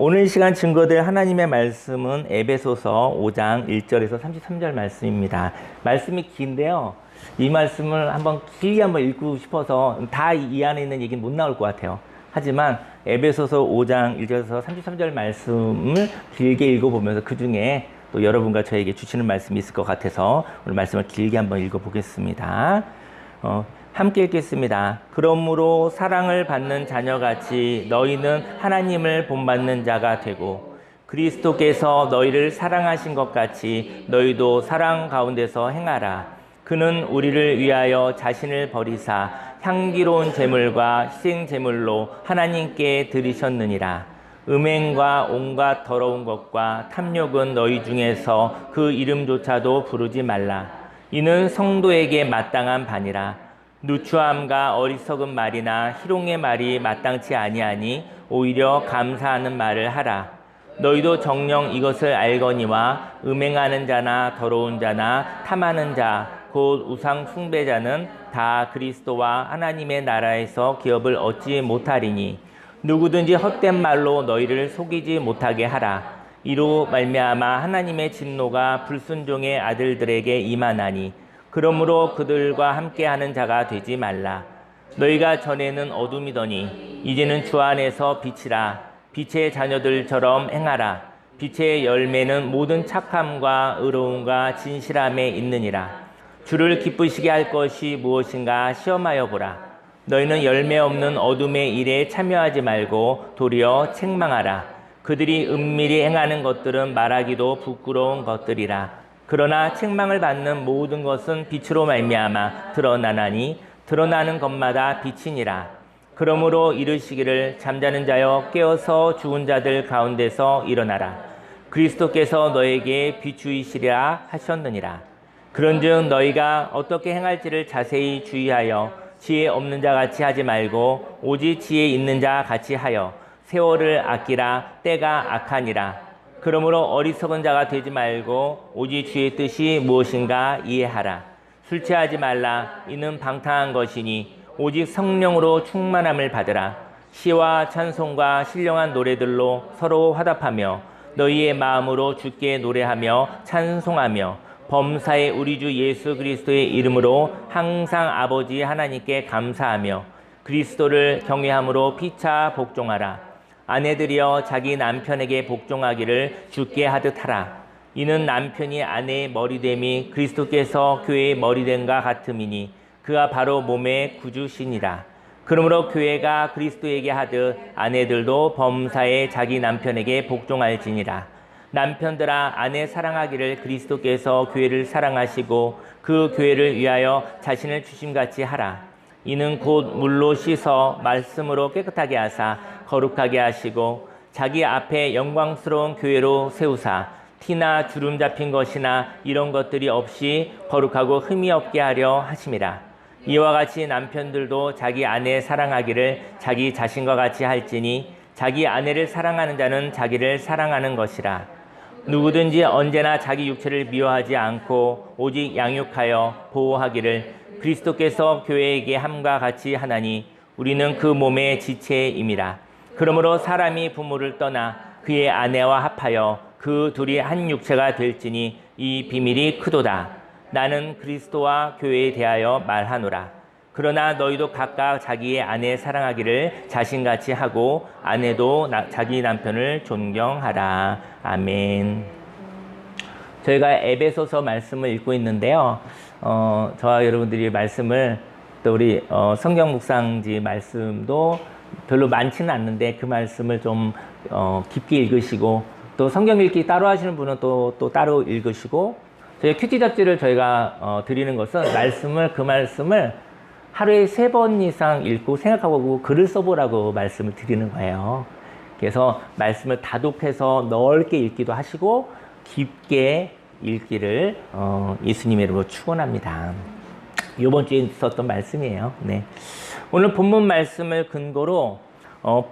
오늘 시간 증거될 하나님의 말씀은 에베소서 5장 1절에서 33절 말씀입니다. 말씀이 긴데요. 이 말씀을 길게 한번 읽고 싶어서 다 이 안에 있는 얘기는 못 나올 것 같아요. 하지만 에베소서 5장 1절에서 33절 말씀을 길게 읽어보면서 그 중에 또 여러분과 저에게 주시는 말씀이 있을 것 같아서 오늘 말씀을 길게 한번 읽어보겠습니다. 함께 읽겠습니다. 그러므로 사랑을 받는 자녀같이 너희는 하나님을 본받는 자가 되고 그리스도께서 너희를 사랑하신 것 같이 너희도 사랑 가운데서 행하라. 그는 우리를 위하여 자신을 버리사 향기로운 제물과 희생 제물로 하나님께 드리셨느니라. 음행과 온갖 더러운 것과 탐욕은 너희 중에서 그 이름조차도 부르지 말라. 이는 성도에게 마땅한 바니라. 누추함과 어리석은 말이나 희롱의 말이 마땅치 아니하니 오히려 감사하는 말을 하라. 너희도 정녕 이것을 알거니와 음행하는 자나 더러운 자나 탐하는 자 곧 우상 숭배자는 다 그리스도와 하나님의 나라에서 기업을 얻지 못하리니 누구든지 헛된 말로 너희를 속이지 못하게 하라. 이로 말미암아 하나님의 진노가 불순종의 아들들에게 임하나니 그러므로 그들과 함께하는 자가 되지 말라. 너희가 전에는 어둠이더니 이제는 주 안에서 빛이라. 빛의 자녀들처럼 행하라. 빛의 열매는 모든 착함과 의로움과 진실함에 있느니라. 주를 기쁘시게 할 것이 무엇인가 시험하여 보라. 너희는 열매 없는 어둠의 일에 참여하지 말고 도리어 책망하라. 그들이 은밀히 행하는 것들은 말하기도 부끄러운 것들이라. 그러나 책망을 받는 모든 것은 빛으로 말미암아 드러나나니 드러나는 것마다 빛이니라. 그러므로 이르시기를 잠자는 자여 깨어서 죽은 자들 가운데서 일어나라. 그리스도께서 너에게 비추이시리라 하셨느니라. 그런즉 너희가 어떻게 행할지를 자세히 주의하여 지혜 없는 자 같이 하지 말고 오직 지혜 있는 자 같이 하여 세월을 아끼라. 때가 악하니라. 그러므로 어리석은 자가 되지 말고 오직 주의 뜻이 무엇인가 이해하라. 술 취하지 말라. 이는 방탕한 것이니 오직 성령으로 충만함을 받으라. 시와 찬송과 신령한 노래들로 서로 화답하며 너희의 마음으로 주께 노래하며 찬송하며 범사의 우리 주 예수 그리스도의 이름으로 항상 아버지 하나님께 감사하며 그리스도를 경외함으로 피차 복종하라. 아내들이여 자기 남편에게 복종하기를 주께 하듯 하라. 이는 남편이 아내의 머리됨이 그리스도께서 교회의 머리됨과 같음이니 그가 바로 몸의 구주시니라. 그러므로 교회가 그리스도에게 하듯 아내들도 범사에 자기 남편에게 복종할지니라. 남편들아 아내 사랑하기를 그리스도께서 교회를 사랑하시고 그 교회를 위하여 자신을 주심같이 하라. 이는 곧 물로 씻어 말씀으로 깨끗하게 하사 거룩하게 하시고 자기 앞에 영광스러운 교회로 세우사 티나 주름 잡힌 것이나 이런 것들이 없이 거룩하고 흠이 없게 하려 하심이라. 이와 같이 남편들도 자기 아내 사랑하기를 자기 자신과 같이 할지니 자기 아내를 사랑하는 자는 자기를 사랑하는 것이라. 누구든지 언제나 자기 육체를 미워하지 않고 오직 양육하여 보호하기를 그리스도께서 교회에게 함과 같이 하나니 우리는 그 몸의 지체임이라. 그러므로 사람이 부모를 떠나 그의 아내와 합하여 그 둘이 한 육체가 될지니 이 비밀이 크도다. 나는 그리스도와 교회에 대하여 말하노라. 그러나 너희도 각각 자기의 아내 사랑하기를 자신같이 하고 아내도 자기 남편을 존경하라. 아멘. 저희가 에베소서 말씀을 읽고 있는데요. 저와 여러분들이 말씀을 또 우리 성경 묵상지 말씀도 별로 많지는 않는데 그 말씀을 좀 깊게 읽으시고 또 성경 읽기 따로 하시는 분은 또 따로 읽으시고 저희 큐티 잡지를 저희가 드리는 것은 그 말씀을 하루에 3번 이상 읽고 생각하고 글을 써보라고 말씀을 드리는 거예요. 그래서 말씀을 다독해서 넓게 읽기도 하시고 깊게 읽기를 예수님의 이름으로 축원합니다. 이번 주에 있었던 말씀이에요. 네. 오늘 본문 말씀을 근거로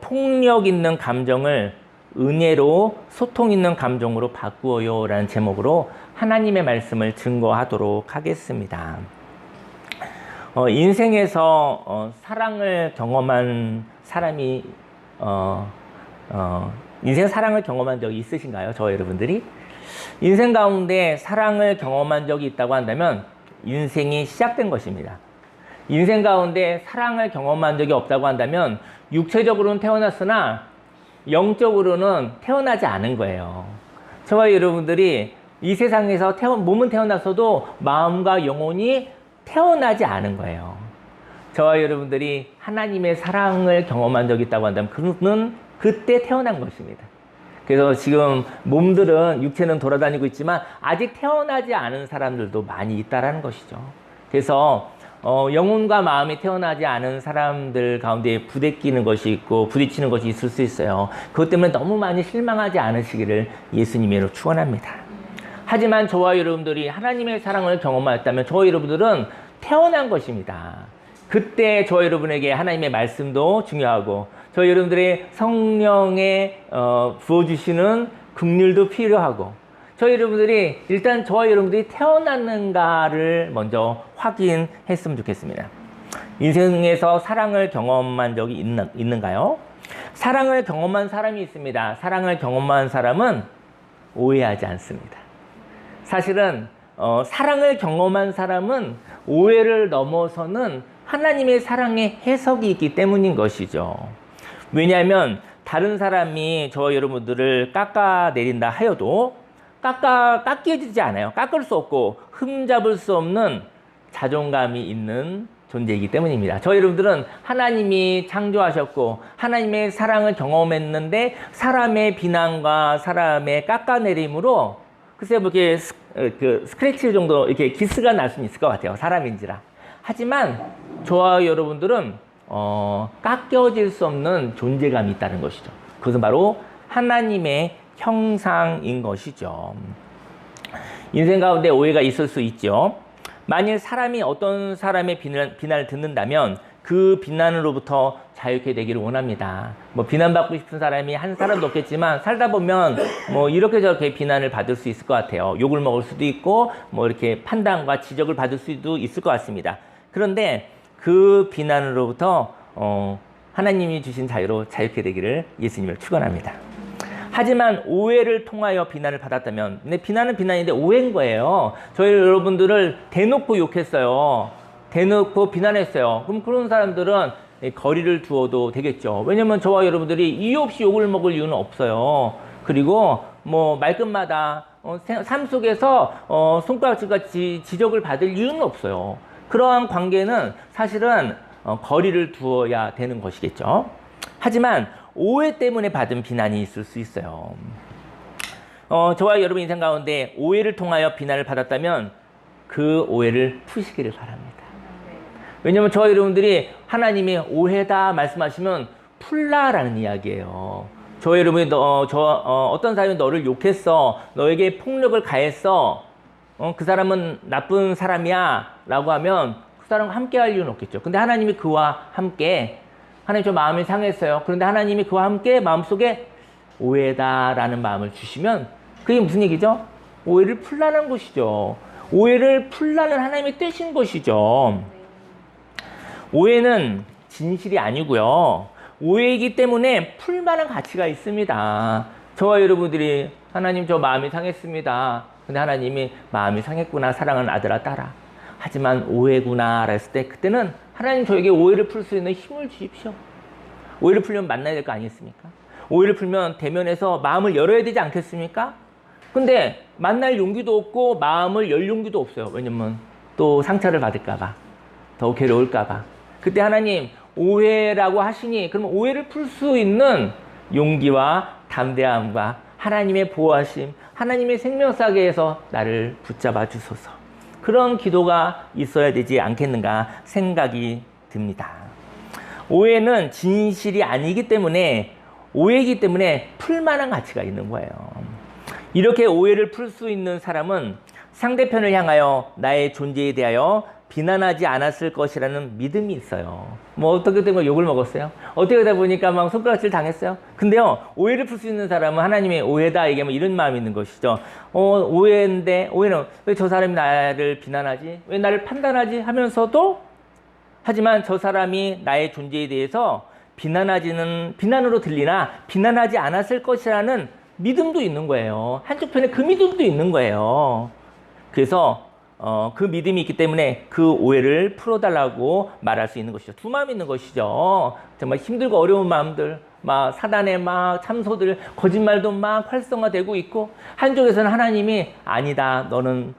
폭력 있는 감정을 은혜로 소통 있는 감정으로 바꾸어요 라는 제목으로 하나님의 말씀을 증거하도록 하겠습니다. 인생에서 사랑을 경험한 사람이 인생 사랑을 경험한 적이 있으신가요? 저 여러분들이? 인생 가운데 사랑을 경험한 적이 있다고 한다면 인생이 시작된 것입니다. 인생 가운데 사랑을 경험한 적이 없다고 한다면 육체적으로는 태어났으나 영적으로는 태어나지 않은 거예요. 저와 여러분들이 이 세상에서 몸은 태어났어도 마음과 영혼이 태어나지 않은 거예요. 저와 여러분들이 하나님의 사랑을 경험한 적이 있다고 한다면 그는 그때 태어난 것입니다. 그래서 지금 몸들은 육체는 돌아다니고 있지만 아직 태어나지 않은 사람들도 많이 있다라는 것이죠. 그래서 영혼과 마음이 태어나지 않은 사람들 가운데 부대끼는 것이 있고 부딪히는 것이 있을 수 있어요. 그것 때문에 너무 많이 실망하지 않으시기를 예수님으로 축원합니다. 하지만 저와 여러분들이 하나님의 사랑을 경험하였다면 저와 여러분들은 태어난 것입니다. 그때 저와 여러분에게 하나님의 말씀도 중요하고 저와 여러분들의 성령에 부어주시는 긍휼도 필요하고 저희 여러분들이 일단 저와 여러분들이 태어났는가를 먼저 확인했으면 좋겠습니다. 인생에서 사랑을 경험한 적이 있는가요? 사랑을 경험한 사람이 있습니다. 사랑을 경험한 사람은 오해하지 않습니다. 사실은 사랑을 경험한 사람은 오해를 넘어서는 하나님의 사랑의 해석이 있기 때문인 것이죠. 왜냐하면 다른 사람이 저와 여러분들을 깎아내린다 하여도 깎여지지 않아요. 깎을 수 없고 흠잡을 수 없는 자존감이 있는 존재이기 때문입니다. 저희 여러분들은 하나님이 창조하셨고 하나님의 사랑을 경험했는데 사람의 비난과 사람의 깎아내림으로 글쎄요, 뭐 이렇게 스크래치 정도 이렇게 기스가 날 수는 있을 것 같아요. 사람인지라. 하지만 저와 여러분들은 깎여질 수 없는 존재감이 있다는 것이죠. 그것은 바로 하나님의 형상인 것이죠. 인생 가운데 오해가 있을 수 있죠. 만일 사람이 어떤 사람의 비난을 듣는다면 그 비난으로부터 자유케 되기를 원합니다. 뭐 비난받고 싶은 사람이 한 사람도 없겠지만 살다 보면 뭐 이렇게 저렇게 비난을 받을 수 있을 것 같아요. 욕을 먹을 수도 있고 뭐 이렇게 판단과 지적을 받을 수도 있을 것 같습니다. 그런데 그 비난으로부터 하나님이 주신 자유로 자유케 되기를 예수님을 축원합니다. 하지만 오해를 통하여 비난을 받았다면, 근데 비난은 비난인데 오해인 거예요. 저희 여러분들을 대놓고 욕했어요. 대놓고 비난했어요. 그럼 그런 사람들은 거리를 두어도 되겠죠. 왜냐면 저와 여러분들이 이유 없이 욕을 먹을 이유는 없어요. 그리고 뭐 말끝마다 삶 속에서 손가락질같이 지적을 받을 이유는 없어요. 그러한 관계는 사실은 거리를 두어야 되는 것이겠죠. 하지만 오해 때문에 받은 비난이 있을 수 있어요. 저와 여러분 인생 가운데 오해를 통하여 비난을 받았다면 그 오해를 푸시기를 바랍니다. 왜냐하면 저와 여러분들이 하나님이 오해다 말씀하시면 풀라라는 이야기예요. 저와 여러분이 어떤 사람이 너를 욕했어, 너에게 폭력을 가했어, 그 사람은 나쁜 사람이야 라고 하면 그 사람과 함께 할 이유는 없겠죠. 근데 하나님이 그와 함께, 하나님 저 마음이 상했어요. 그런데 하나님이 그와 함께 마음속에 오해다라는 마음을 주시면 그게 무슨 얘기죠? 오해를 풀라는 것이죠. 오해를 풀라는 하나님의 뜻인 것이죠. 오해는 진실이 아니고요. 오해이기 때문에 풀만한 가치가 있습니다. 저와 여러분들이 하나님 저 마음이 상했습니다. 근데 하나님이 마음이 상했구나, 사랑하는 아들아 딸아. 하지만 오해구나 했을 때 그때는 하나님 저에게 오해를 풀 수 있는 힘을 주십시오. 오해를 풀려면 만나야 될 거 아니겠습니까? 오해를 풀면 대면해서 마음을 열어야 되지 않겠습니까? 근데 만날 용기도 없고 마음을 열 용기도 없어요. 왜냐면 또 상처를 받을까 봐, 더 괴로울까 봐. 그때 하나님 오해라고 하시니 그러면 오해를 풀 수 있는 용기와 담대함과 하나님의 보호하심, 하나님의 생명사계에서 나를 붙잡아 주소서. 그런 기도가 있어야 되지 않겠는가 생각이 듭니다. 오해는 진실이 아니기 때문에, 오해이기 때문에 풀만한 가치가 있는 거예요. 이렇게 오해를 풀 수 있는 사람은 상대편을 향하여 나의 존재에 대하여 비난하지 않았을 것이라는 믿음이 있어요. 뭐 어떻게 된 거 욕을 먹었어요? 어떻게 하다 보니까 막 손가락질 당했어요? 근데요, 오해를 풀 수 있는 사람은 하나님의 오해다 얘기하면 이런 마음이 있는 것이죠. 오해인데, 오해는 왜 저 사람이 나를 비난하지? 왜 나를 판단하지? 하면서도, 하지만 저 사람이 나의 존재에 대해서 비난으로 들리나 비난하지 않았을 것이라는 믿음도 있는 거예요. 한쪽 편에 그 믿음도 있는 거예요. 그래서 그 믿음이 있기 때문에 그 오해를 풀어달라고 말할 수 있는 것이죠. 두 마음이 있는 것이죠. 정말 힘들고 어려운 마음들, 막 사단의 막 참소들, 거짓말도 막 활성화되고 있고, 한쪽에서는 하나님이 아니다. 너는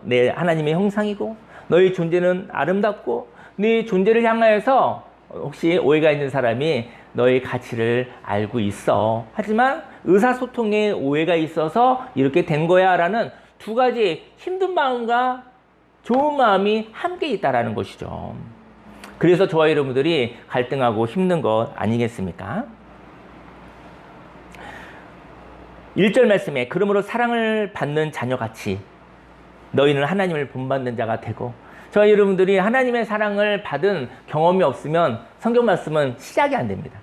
내 하나님의 형상이고 너의 존재는 아름답고 네 존재를 향하여서 혹시 오해가 있는 사람이 너의 가치를 알고 있어. 하지만 의사소통에 오해가 있어서 이렇게 된 거야 라는 두 가지 힘든 마음과 좋은 마음이 함께 있다라는 것이죠. 그래서 저와 여러분들이 갈등하고 힘든 것 아니겠습니까? 1절 말씀에 그러므로 사랑을 받는 자녀같이 너희는 하나님을 본받는 자가 되고, 저와 여러분들이 하나님의 사랑을 받은 경험이 없으면 성경 말씀은 시작이 안 됩니다.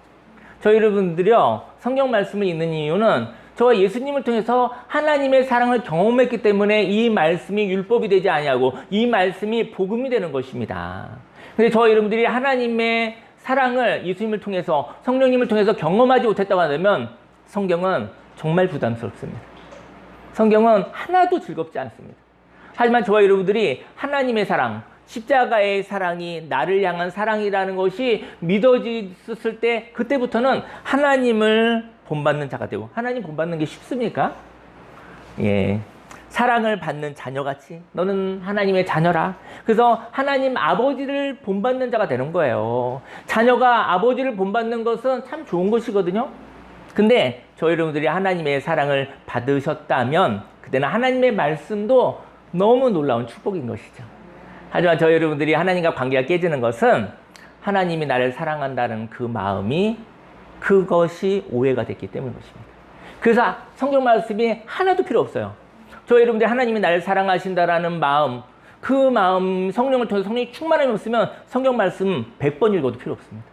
저희 여러분들이요, 성경 말씀을 읽는 이유는 저와 예수님을 통해서 하나님의 사랑을 경험했기 때문에 이 말씀이 율법이 되지 아니하고 이 말씀이 복음이 되는 것입니다. 근데 저와 여러분들이 하나님의 사랑을 예수님을 통해서, 성령님을 통해서 경험하지 못했다고 하면 성경은 정말 부담스럽습니다. 성경은 하나도 즐겁지 않습니다. 하지만 저와 여러분들이 하나님의 사랑, 십자가의 사랑이 나를 향한 사랑이라는 것이 믿어졌을 때, 그때부터는 하나님을 본받는 자가 되고, 하나님 본받는 게 쉽습니까? 예. 사랑을 받는 자녀같이 너는 하나님의 자녀라. 그래서 하나님 아버지를 본받는 자가 되는 거예요. 자녀가 아버지를 본받는 것은 참 좋은 것이거든요. 근데 저희 여러분들이 하나님의 사랑을 받으셨다면 그때는 하나님의 말씀도 너무 놀라운 축복인 것이죠. 하지만 저희 여러분들이 하나님과 관계가 깨지는 것은 하나님이 나를 사랑한다는 그 마음이, 그것이 오해가 됐기 때문인 것입니다. 그래서 성경 말씀이 하나도 필요 없어요. 저희 여러분들이 하나님이 나를 사랑하신다라는 마음, 그 마음, 성령을 통해서 성령이 충만함이 없으면 성경 말씀 100번 읽어도 필요 없습니다.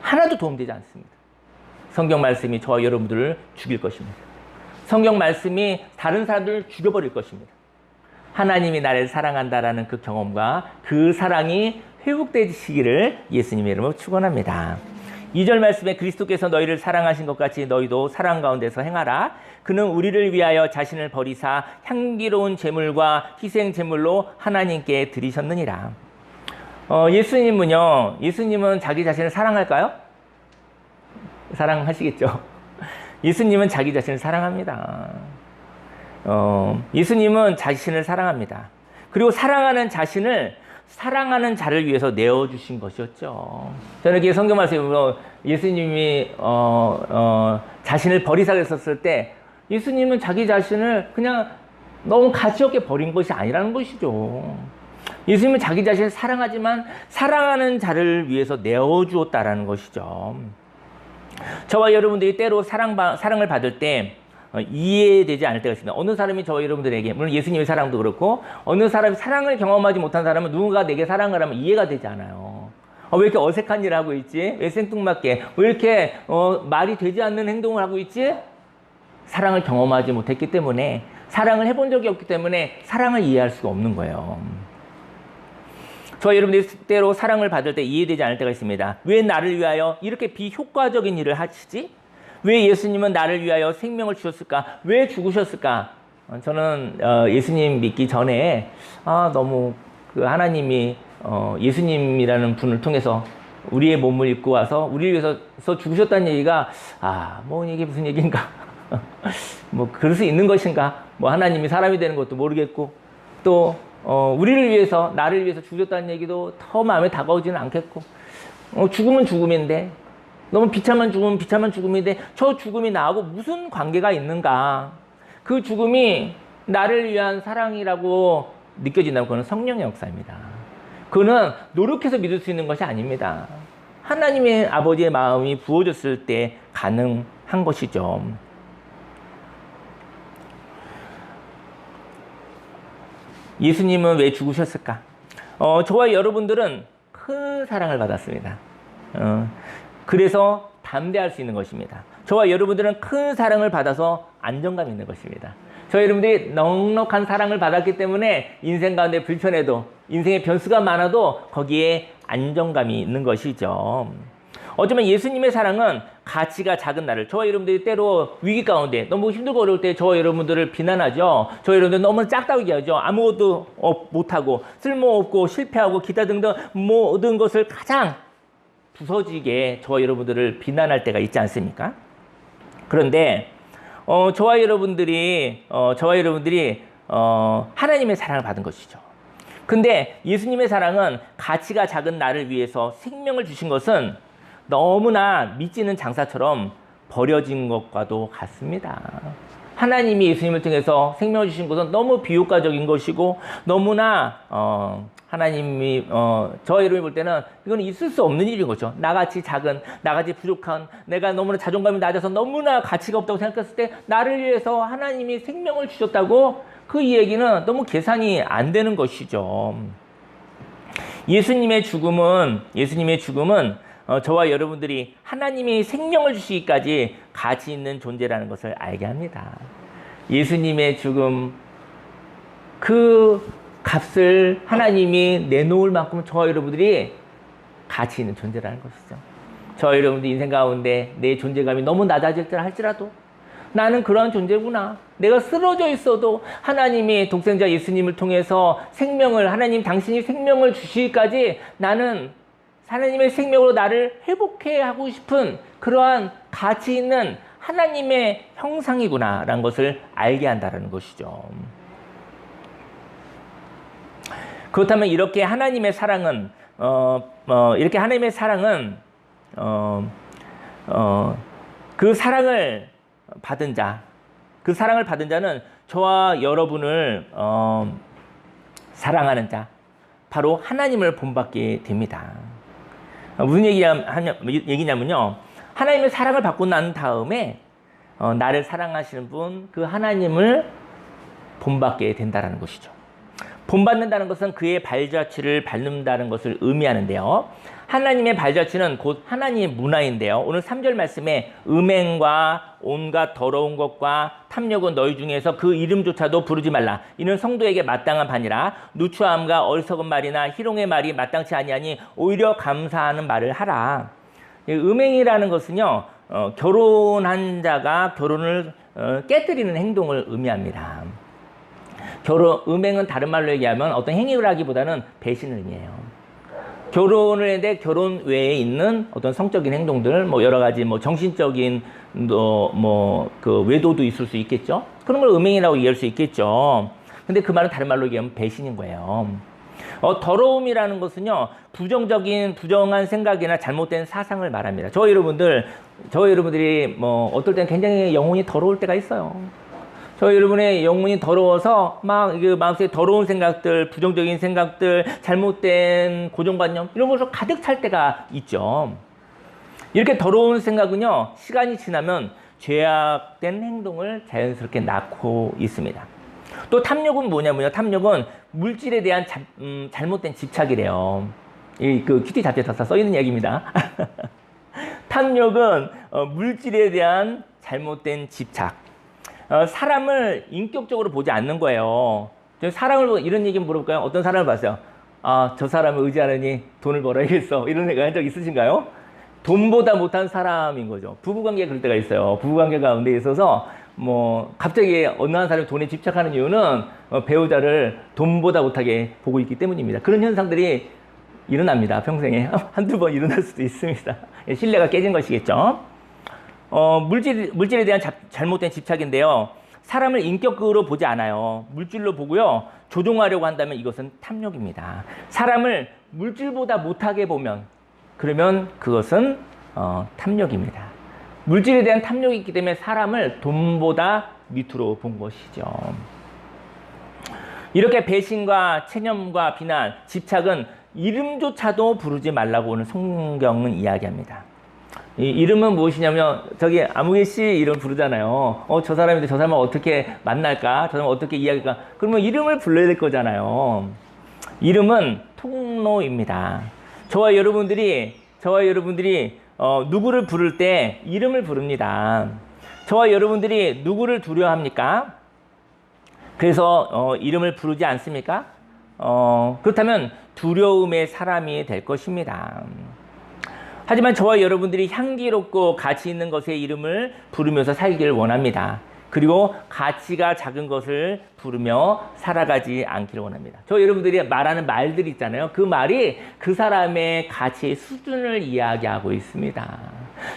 하나도 도움되지 않습니다. 성경 말씀이 저와 여러분들을 죽일 것입니다. 성경 말씀이 다른 사람들을 죽여버릴 것입니다. 하나님이 나를 사랑한다라는 그 경험과 그 사랑이 회복되시기를 예수님의 이름으로 축원합니다. 2절 말씀에 그리스도께서 너희를 사랑하신 것 같이 너희도 사랑 가운데서 행하라. 그는 우리를 위하여 자신을 버리사 향기로운 제물과 희생 제물로 하나님께 드리셨느니라. 예수님은 자기 자신을 사랑할까요? 사랑하시겠죠. 예수님은 자기 자신을 사랑합니다. 예수님은 자신을 사랑합니다. 그리고 사랑하는 자신을 사랑하는 자를 위해서 내어주신 것이었죠. 저는 이렇게 성경 말씀에 보면 예수님이 자신을 버리사 그랬었을 때 예수님은 자기 자신을 그냥 너무 가치 없게 버린 것이 아니라는 것이죠. 예수님은 자기 자신을 사랑하지만 사랑하는 자를 위해서 내어주었다라는 것이죠. 저와 여러분들이 때로 사랑을 받을 때 이해되지 않을 때가 있습니다. 어느 사람이 저와 여러분들에게, 물론 예수님의 사랑도 그렇고, 어느 사람이 사랑을 경험하지 못한 사람은 누군가 내게 사랑을 하면 이해가 되지 않아요. 왜 이렇게 어색한 일을 하고 있지? 왜 생뚱맞게? 왜 이렇게 말이 되지 않는 행동을 하고 있지? 사랑을 경험하지 못했기 때문에, 사랑을 해본 적이 없기 때문에 사랑을 이해할 수가 없는 거예요. 저와 여러분들이 때로 사랑을 받을 때 이해되지 않을 때가 있습니다. 왜 나를 위하여 이렇게 비효과적인 일을 하시지? 왜 예수님은 나를 위하여 생명을 주셨을까? 왜 죽으셨을까? 저는 예수님 믿기 전에 너무 그 하나님이 예수님이라는 분을 통해서 우리의 몸을 입고 와서 우리를 위해서 죽으셨다는 얘기가 이게 무슨 얘기인가? 그럴 수 있는 것인가? 하나님이 사람이 되는 것도 모르겠고, 또 우리를 위해서, 나를 위해서 죽으셨다는 얘기도 더 마음에 다가오지는 않겠고, 죽음은 죽음인데, 너무 비참한 죽음인데 저 죽음이 나하고 무슨 관계가 있는가? 그 죽음이 나를 위한 사랑이라고 느껴진다면 그건 성령의 역사입니다. 그거는 노력해서 믿을 수 있는 것이 아닙니다. 하나님의 아버지의 마음이 부어졌을 때 가능한 것이죠. 예수님은 왜 죽으셨을까? 저와 여러분들은 큰 사랑을 받았습니다. 그래서 담대할 수 있는 것입니다. 저와 여러분들은 큰 사랑을 받아서 안정감 있는 것입니다. 저희 여러분들이 넉넉한 사랑을 받았기 때문에 인생 가운데 불편해도, 인생의 변수가 많아도 거기에 안정감이 있는 것이죠. 어쩌면 예수님의 사랑은 가치가 작은 나를, 저와 여러분들이 때로 위기 가운데 너무 힘들고 어려울 때 저와 여러분들을 비난하죠. 저와 여러분들 너무 작다고 얘기하죠. 아무것도 못하고 쓸모없고 실패하고 기타 등등 모든 것을 가장 부서지게 저와 여러분들을 비난할 때가 있지 않습니까? 그런데 저와 여러분들이 하나님의 사랑을 받은 것이죠. 근데 예수님의 사랑은 가치가 작은 나를 위해서 생명을 주신 것은 너무나 미치는 장사처럼 버려진 것과도 같습니다. 하나님이 예수님을 통해서 생명을 주신 것은 너무 비효과적인 것이고 너무나 하나님이 저와 여러분이 볼 때는 이건 있을 수 없는 일인 거죠. 나같이 작은, 나같이 부족한, 내가 너무나 자존감이 낮아서 너무나 가치가 없다고 생각했을 때 나를 위해서 하나님이 생명을 주셨다고, 그 얘기는 너무 계산이 안 되는 것이죠. 예수님의 죽음은 저와 여러분들이 하나님이 생명을 주시기까지 가치 있는 존재라는 것을 알게 합니다. 예수님의 죽음, 그 값을 하나님이 내놓을 만큼 저와 여러분들이 가치 있는 존재라는 것이죠. 저와 여러분들 인생 가운데 내 존재감이 너무 낮아질 때 할지라도 나는 그러한 존재구나. 내가 쓰러져 있어도 하나님이 독생자 예수님을 통해서 생명을, 하나님 당신이 생명을 주시기까지 나는 하나님의 생명으로 나를 회복해 하고 싶은 그러한 가치 있는 하나님의 형상이구나 라는 것을 알게 한다는 것이죠. 그렇다면 이렇게 하나님의 사랑은 그 사랑을 받은 자는 저와 여러분을 사랑하는 자, 바로 하나님을 본받게 됩니다. 무슨 얘기냐면요, 하나님의 사랑을 받고 난 다음에 나를 사랑하시는 분, 그 하나님을 본받게 된다는 것이죠. 본받는다는 것은 그의 발자취를 밟는다는 것을 의미하는데요. 하나님의 발자취는 곧 하나님의 문화인데요. 오늘 3절 말씀에 음행과 온갖 더러운 것과 탐욕은 너희 중에서 그 이름조차도 부르지 말라. 이는 성도에게 마땅한 바니라. 누추함과 어리석은 말이나 희롱의 말이 마땅치 아니하니 오히려 감사하는 말을 하라. 음행이라는 것은요, 결혼한 자가 결혼을 깨뜨리는 행동을 의미합니다. 음행은 다른 말로 얘기하면 어떤 행위를 하기보다는 배신을 의미해요. 결혼을 했는데 결혼 외에 있는 어떤 성적인 행동들, 여러 가지 정신적인 그 외도도 있을 수 있겠죠. 그런 걸 음행이라고 얘기할 수 있겠죠. 근데 그 말은 다른 말로 얘기하면 배신인 거예요. 더러움이라는 것은요, 부정한 생각이나 잘못된 사상을 말합니다. 저희 여러분들이 어떨 때는 굉장히 영혼이 더러울 때가 있어요. 저희 여러분의 영혼이 더러워서 마음속에 더러운 생각들, 부정적인 생각들, 잘못된 고정관념 이런 것으로 가득 찰 때가 있죠. 이렇게 더러운 생각은요, 시간이 지나면 죄악된 행동을 자연스럽게 낳고 있습니다. 또 탐욕은 뭐냐면요, 탐욕은 물질에 대한 잘못된 집착이래요. 그 큐티 잡지에 다 써있는 얘기입니다. 탐욕은 물질에 대한 잘못된 집착. 사람을 인격적으로 보지 않는 거예요. 사람을 이런 얘기 물어볼까요? 어떤 사람을 봤어요? 저 사람을 의지하느니 돈을 벌어야겠어. 이런 생각 한 적 있으신가요? 돈보다 못한 사람인 거죠. 부부관계 그럴 때가 있어요. 부부관계 가운데 있어서 갑자기 어느 한 사람이 돈에 집착하는 이유는 배우자를 돈보다 못하게 보고 있기 때문입니다. 그런 현상들이 일어납니다. 평생에 한두 번 일어날 수도 있습니다. 신뢰가 깨진 것이겠죠. 물질에 대한 잘못된 집착인데요. 사람을 인격으로 보지 않아요. 물질로 보고요. 조종하려고 한다면 이것은 탐욕입니다. 사람을 물질보다 못하게 보면, 그러면 그것은 탐욕입니다. 물질에 대한 탐욕이 있기 때문에 사람을 돈보다 밑으로 본 것이죠. 이렇게 배신과 체념과 비난, 집착은 이름조차도 부르지 말라고 오늘 성경은 이야기합니다. 이 이름은 무엇이냐면, 저기 아무개 씨 이름 부르잖아요. 저 사람인데 저 사람을 어떻게 만날까? 저 사람을 어떻게 이야기할까? 그러면 이름을 불러야 될 거잖아요. 이름은 통로입니다. 저와 여러분들이 누구를 부를 때 이름을 부릅니다. 저와 여러분들이 누구를 두려워합니까? 그래서 이름을 부르지 않습니까? 그렇다면 두려움의 사람이 될 것입니다. 하지만 저와 여러분들이 향기롭고 가치 있는 것의 이름을 부르면서 살기를 원합니다. 그리고 가치가 작은 것을 부르며 살아가지 않기를 원합니다. 저 여러분들이 말하는 말들이 있잖아요. 그 말이 그 사람의 가치의 수준을 이야기하고 있습니다.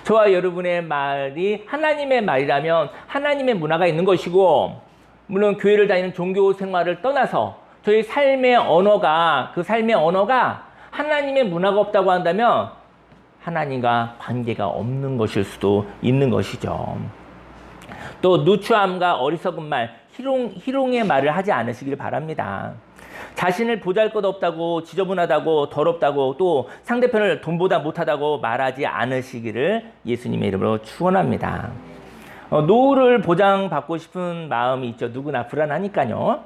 저와 여러분의 말이 하나님의 말이라면 하나님의 문화가 있는 것이고, 물론 교회를 다니는 종교 생활을 떠나서 저희 삶의 언어가, 그 삶의 언어가 하나님의 문화가 없다고 한다면 하나님과 관계가 없는 것일 수도 있는 것이죠. 또 누추함과 어리석은 말, 희롱의 말을 하지 않으시길 바랍니다. 자신을 보잘것없다고, 지저분하다고, 더럽다고, 또 상대편을 돈보다 못하다고 말하지 않으시기를 예수님의 이름으로 축원합니다. 노후를 보장받고 싶은 마음이 있죠. 누구나 불안하니까요.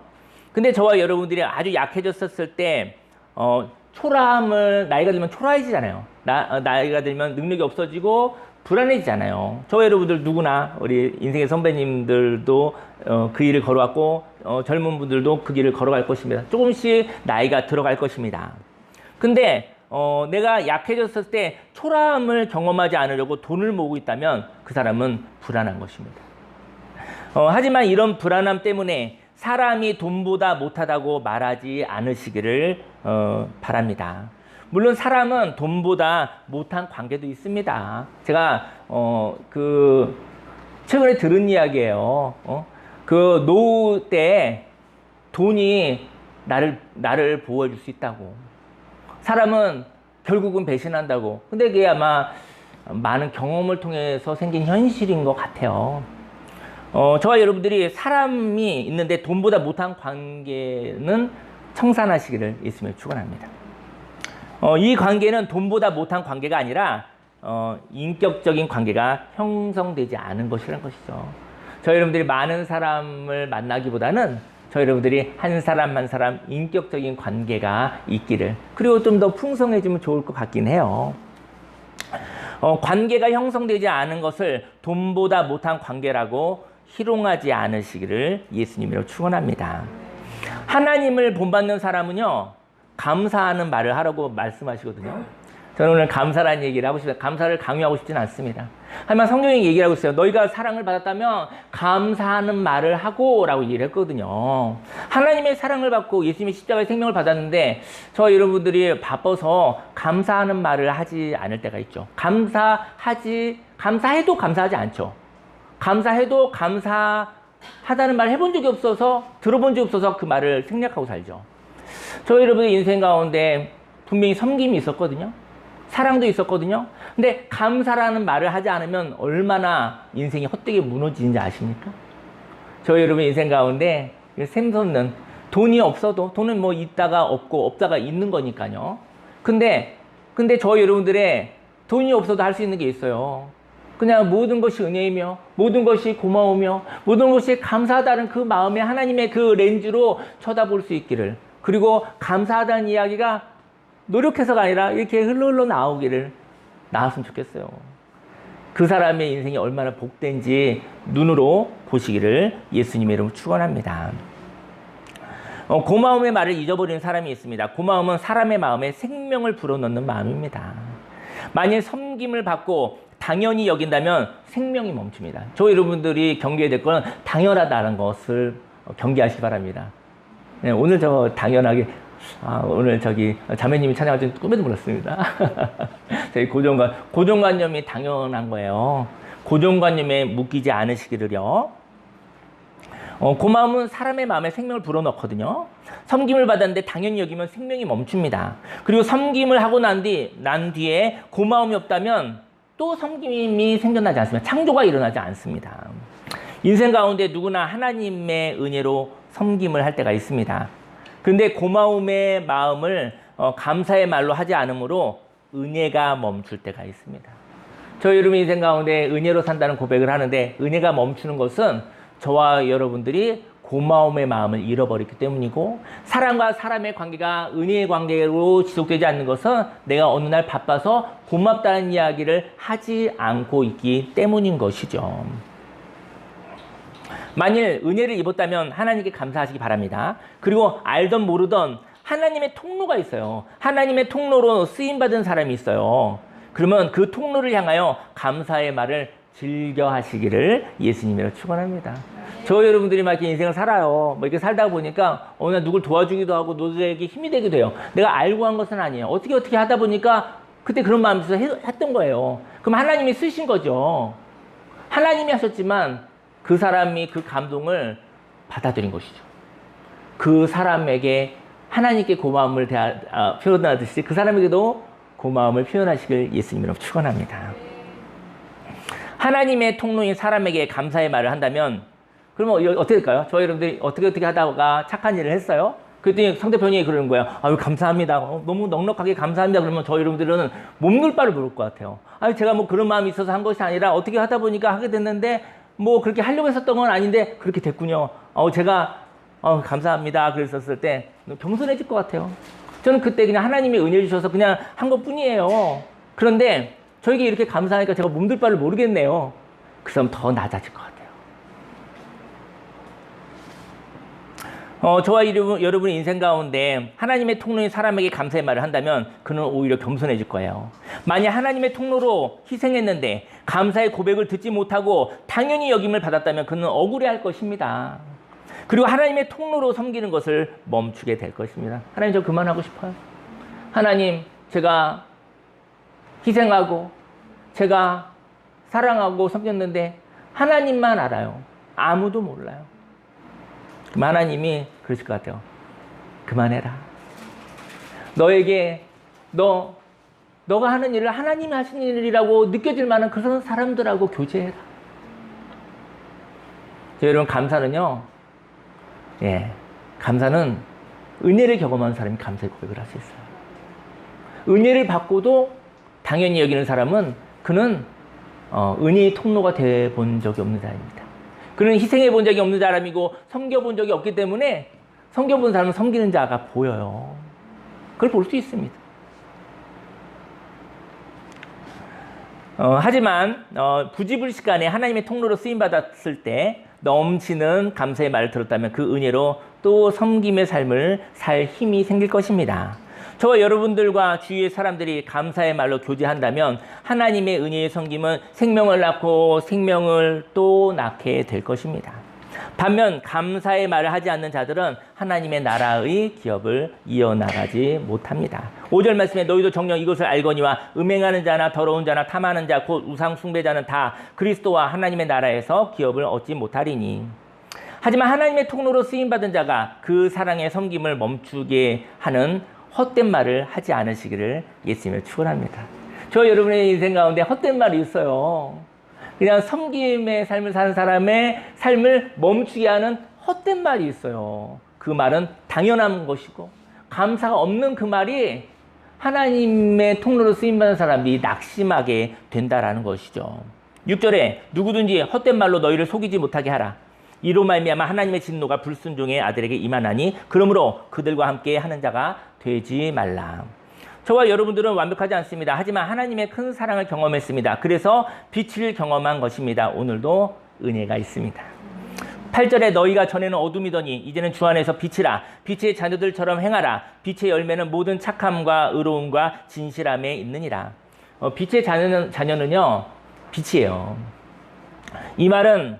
근데 저와 여러분들이 아주 약해졌었을 때 초라함을, 나이가 들면 초라해지잖아요. 나이가 들면 능력이 없어지고 불안해지잖아요. 저 여러분들 누구나, 우리 인생의 선배님들도 그 일을 걸어왔고, 젊은 분들도 그 길을 걸어갈 것입니다. 조금씩 나이가 들어갈 것입니다. 근데 내가 약해졌을 때 초라함을 경험하지 않으려고 돈을 모으고 있다면 그 사람은 불안한 것입니다. 하지만 이런 불안함 때문에 사람이 돈보다 못하다고 말하지 않으시기를 바랍니다. 물론 사람은 돈보다 못한 관계도 있습니다. 제가 최근에 들은 이야기예요. 그 노후 때 돈이 나를 보호해 줄 수 있다고. 사람은 결국은 배신한다고. 근데 그게 아마 많은 경험을 통해서 생긴 현실인 것 같아요. 저와 여러분들이 사람이 있는데 돈보다 못한 관계는 청산하시기를 예수님을 축원합니다. 이 관계는 돈보다 못한 관계가 아니라 인격적인 관계가 형성되지 않은 것이라는 것이죠. 저희 여러분들이 많은 사람을 만나기보다는 저희 여러분들이 한 사람 한 사람 인격적인 관계가 있기를, 그리고 좀 더 풍성해지면 좋을 것 같긴 해요. 관계가 형성되지 않은 것을 돈보다 못한 관계라고 희롱하지 않으시기를 예수님으로 축원합니다. 하나님을 본받는 사람은요, 감사하는 말을 하라고 말씀하시거든요. 저는 오늘 감사라는 얘기를 하고 싶습니다. 감사를 강요하고 싶지는 않습니다. 하지만 성경이 얘기를 하고 있어요. 너희가 사랑을 받았다면 감사하는 말을 하고 라고 얘기를 했거든요. 하나님의 사랑을 받고 예수님의 십자가의 생명을 받았는데 저 여러분들이 바빠서 감사하는 말을 하지 않을 때가 있죠. 감사해도 감사하지 않죠. 감사해도 감사하다는 말을 해본 적이 없어서, 들어본 적이 없어서 그 말을 생략하고 살죠. 저 여러분의 인생 가운데 분명히 섬김이 있었거든요. 사랑도 있었거든요. 근데 감사라는 말을 하지 않으면 얼마나 인생이 헛되게 무너지는지 아십니까? 저 여러분의 인생 가운데 샘솟는 돈이 없어도, 돈은 뭐 있다가 없고 없다가 있는 거니까요. 근데 저 여러분들의 돈이 없어도 할 수 있는 게 있어요. 그냥 모든 것이 은혜이며 모든 것이 고마우며 모든 것이 감사하다는 그 마음에 하나님의 그 렌즈로 쳐다볼 수 있기를, 그리고 감사하다는 이야기가 노력해서가 아니라 이렇게 흘러 나왔으면 좋겠어요. 그 사람의 인생이 얼마나 복된지 눈으로 보시기를 예수님의 이름으로 축원합니다. 고마움의 말을 잊어버리는 사람이 있습니다. 고마움은 사람의 마음에 생명을 불어넣는 마음입니다. 만일 섬김을 받고 당연히 여긴다면 생명이 멈춥니다. 저 여러분들이 경계해야 될 건 당연하다는 것을 경계하시기 바랍니다. 네, 오늘 저 당연하게, 오늘 자매님이 찬양할 줄 꿈에도 몰랐습니다. 저희 고정관념이 당연한 거예요. 고정관념에 묶이지 않으시기를요. 고마움은 사람의 마음에 생명을 불어넣거든요. 섬김을 받았는데 당연히 여기면 생명이 멈춥니다. 그리고 섬김을 하고 난 뒤에 고마움이 없다면 또 섬김이 생겨나지 않습니다. 창조가 일어나지 않습니다. 인생 가운데 누구나 하나님의 은혜로 섬김을 할 때가 있습니다. 근데 고마움의 마음을 감사의 말로 하지 않으므로 은혜가 멈출 때가 있습니다. 저 여러분 인생 가운데 은혜로 산다는 고백을 하는데 은혜가 멈추는 것은 저와 여러분들이 고마움의 마음을 잃어버렸기 때문이고, 사람과 사람의 관계가 은혜의 관계로 지속되지 않는 것은 내가 어느 날 바빠서 고맙다는 이야기를 하지 않고 있기 때문인 것이죠. 만일 은혜를 입었다면 하나님께 감사하시기 바랍니다. 그리고 알던 모르던 하나님의 통로가 있어요. 하나님의 통로로 쓰임받은 사람이 있어요. 그러면 그 통로를 향하여 감사의 말을 즐겨 하시기를 예수님으로 축원합니다. 저 여러분들이 막 이렇게 인생을 살아요. 뭐 이렇게 살다 보니까 어느 날 누굴 도와주기도 하고 노조에게 힘이 되기도 해요. 내가 알고 한 것은 아니에요. 어떻게 하다 보니까 그때 그런 마음이 있어서 했던 거예요. 그럼 하나님이 쓰신 거죠. 하나님이 하셨지만 그 사람이 그 감동을 받아들인 것이죠. 그 사람에게 하나님께 고마움을 표현하듯이 그 사람에게도 고마움을 표현하시길 예수님으로 축원합니다. 하나님의 통로인 사람에게 감사의 말을 한다면 그러면 어떻게 될까요? 저희 여러분들이 어떻게 하다가 착한 일을 했어요? 그랬더니 상대편이 그러는 거예요. 아유, 감사합니다. 너무 넉넉하게 감사합니다. 그러면 저희 여러분들은 몸둘 바를 모를 것 같아요. 아유, 제가 뭐 그런 마음이 있어서 한 것이 아니라 어떻게 하다 보니까 하게 됐는데 뭐 그렇게 하려고 했었던 건 아닌데 그렇게 됐군요. 제가 감사합니다. 그랬었을 때 겸손해질 것 같아요. 저는 그때 그냥 하나님이 은혜 주셔서 그냥 한 것 뿐이에요. 그런데 저에게 이렇게 감사하니까 제가 몸둘 바를 모르겠네요. 그 사람 더 낮아질 것 같아요. 저와 여러분의 인생 가운데 하나님의 통로인 사람에게 감사의 말을 한다면 그는 오히려 겸손해질 거예요. 만약 하나님의 통로로 희생했는데 감사의 고백을 듣지 못하고 당연히 여김을 받았다면 그는 억울해할 것입니다. 그리고 하나님의 통로로 섬기는 것을 멈추게 될 것입니다. 하나님, 저 그만하고 싶어요. 하나님, 제가 희생하고 제가 사랑하고 섬겼는데 하나님만 알아요. 아무도 몰라요. 그럼 하나님이 그러실 것 같아요. 그만해라. 너에게 너가 하는 일을 하나님이 하시는 일이라고 느껴질 만한 그런 사람들하고 교제해라. 여러분, 감사는요. 감사는 은혜를 경험한 사람이 감사의 고백을 할 수 있어요. 은혜를 받고도 당연히 여기는 사람은 그는 은혜의 통로가 돼 본 적이 없는 사람입니다. 그는 희생해 본 적이 없는 사람이고 섬겨 본 적이 없기 때문에 섬겨 본 사람은 섬기는 자가 보여요. 그걸 볼 수 있습니다. 하지만 부지불식간에 하나님의 통로로 쓰임받았을 때 넘치는 감사의 말을 들었다면 그 은혜로 또 섬김의 삶을 살 힘이 생길 것입니다. 저와 여러분들과 주위의 사람들이 감사의 말로 교제한다면 하나님의 은혜의 섬김은 생명을 낳고 생명을 또 낳게 될 것입니다. 반면 감사의 말을 하지 않는 자들은 하나님의 나라의 기업을 이어나가지 못합니다. 5절 말씀에 너희도 정녕 이것을 알거니와 음행하는 자나 더러운 자나 탐하는 자 곧 우상 숭배자는 다 그리스도와 하나님의 나라에서 기업을 얻지 못하리니. 하지만 하나님의 통로로 쓰임받은 자가 그 사랑의 섬김을 멈추게 하는 헛된 말을 하지 않으시기를 예수님을 축원합니다. 저 여러분의 인생 가운데 헛된 말이 있어요. 그냥 섬김의 삶을 사는 사람의 삶을 멈추게 하는 헛된 말이 있어요. 그 말은 당연한 것이고 감사가 없는 그 말이 하나님의 통로로 쓰임받는 사람이 낙심하게 된다라는 것이죠. 6절에 누구든지 헛된 말로 너희를 속이지 못하게 하라. 이로 말미암아 하나님의 진노가 불순종의 아들에게 임하나니 그러므로 그들과 함께 하는 자가 되지 말라. 저와 여러분들은 완벽하지 않습니다. 하지만 하나님의 큰 사랑을 경험했습니다. 그래서 빛을 경험한 것입니다. 오늘도 은혜가 있습니다. 8절에 너희가 전에는 어둠이더니 이제는 주 안에서 빛이라. 빛의 자녀들처럼 행하라. 빛의 열매는 모든 착함과 의로움과 진실함에 있느니라. 빛의 자녀는요. 빛이에요. 이 말은